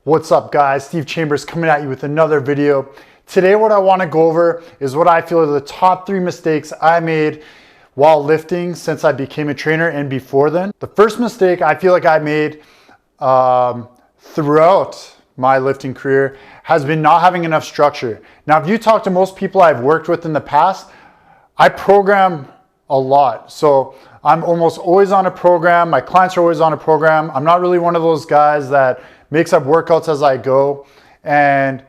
What's up guys, Steve Chambers coming at you with another video. Today what I want to go over is what I feel are the top 3 mistakes I made while lifting since I became a trainer and before then. The first mistake I feel like I made throughout my lifting career has been not having enough structure. Now if you talk to most people I've worked with in the past, I program a lot. So I'm almost always on a program. My clients are always on a program. I'm not really one of those guys that makes up workouts as I go. And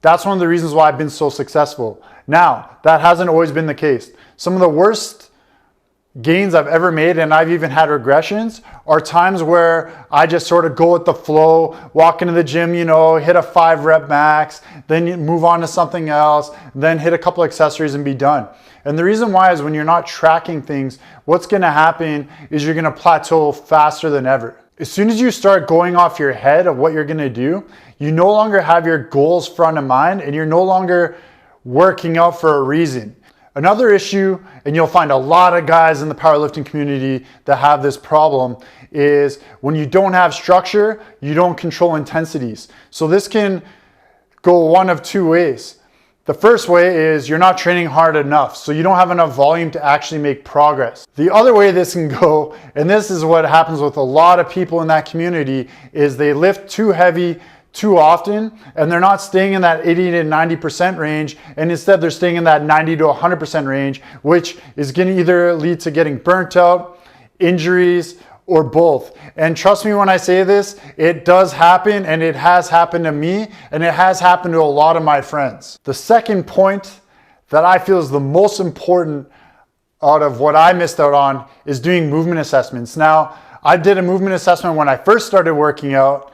that's one of the reasons why I've been so successful. Now, that hasn't always been the case. Some of the worst gains I've ever made, and I've even had regressions, are times where I just sort of go with the flow, walk into the gym, hit a 5 rep max, then you move on to something else, then hit a couple accessories and be done. And the reason why is when you're not tracking things, what's gonna happen is you're gonna plateau faster than ever. As soon as you start going off your head of what you're gonna do, you no longer have your goals front of mind and you're no longer working out for a reason. Another issue, and you'll find a lot of guys in the powerlifting community that have this problem, is when you don't have structure, you don't control intensities. So this can go one of 2 ways. The first way is you're not training hard enough, so you don't have enough volume to actually make progress. The other way this can go, and this is what happens with a lot of people in that community, is they lift too heavy too often and they're not staying in that 80 to 90% range, and instead they're staying in that 90 to 100% range, which is going to either lead to getting burnt out, injuries, or both. And trust me when I say this, it does happen, and it has happened to me, and it has happened to a lot of my friends. The second point that I feel is the most important out of what I missed out on is doing movement assessments. Now, I did a movement assessment when I first started working out,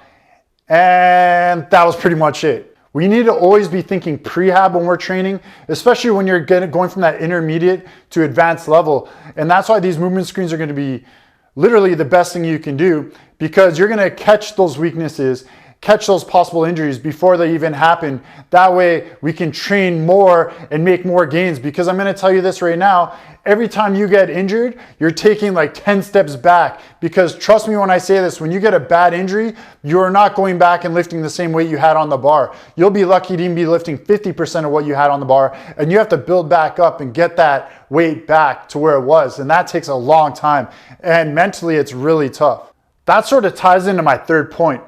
and that was pretty much it. We need to always be thinking prehab when we're training, especially when you're going from that intermediate to advanced level. And that's why these movement screens are going to be literally the best thing you can do, because you're going to catch those weaknesses, catch those possible injuries before they even happen. That way we can train more and make more gains, because I'm going to tell you this right now, every time you get injured, you're taking like 10 steps back, because trust me when I say this, when you get a bad injury, you're not going back and lifting the same weight you had on the bar. You'll be lucky to even be lifting 50% of what you had on the bar, and you have to build back up and get that weight back to where it was. And that takes a long time. And mentally, it's really tough. That sort of ties into my third point,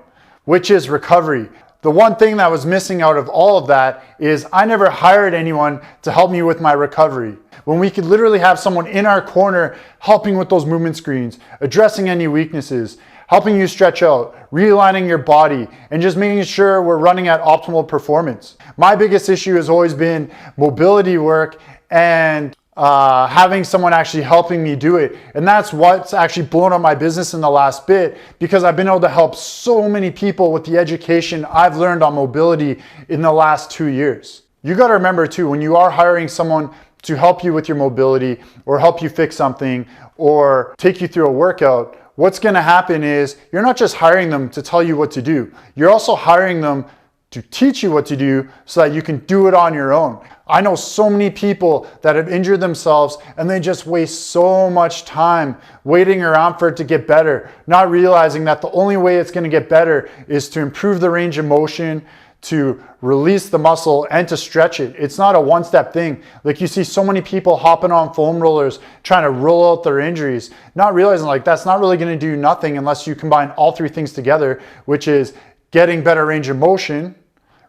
which is recovery. The one thing that was missing out of all of that is I never hired anyone to help me with my recovery. When we could literally have someone in our corner helping with those movement screens, addressing any weaknesses, helping you stretch out, realigning your body, and just making sure we're running at optimal performance. My biggest issue has always been mobility work and having someone actually helping me do it. And that's what's actually blown up my business in the last bit, because I've been able to help so many people with the education I've learned on mobility in the last 2 years. You got to remember too, when you are hiring someone to help you with your mobility or help you fix something or take you through a workout, what's going to happen is you're not just hiring them to tell you what to do. You're also hiring them to teach you what to do so that you can do it on your own. I know so many people that have injured themselves and they just waste so much time waiting around for it to get better, not realizing that the only way it's going to get better is to improve the range of motion, to release the muscle, and to stretch it. It's not a one-step thing. Like you see so many people hopping on foam rollers trying to roll out their injuries, not realizing like that's not really going to do nothing unless you combine all 3 things together, which is getting better range of motion,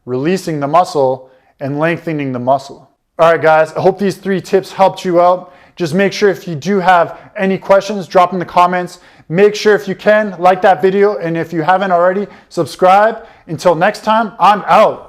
releasing the muscle, and lengthening the muscle. All right, guys, I hope these 3 tips helped you out. Just make sure if you do have any questions, drop in the comments. Make sure if you can, like that video, and if you haven't already, subscribe. Until next time, I'm out.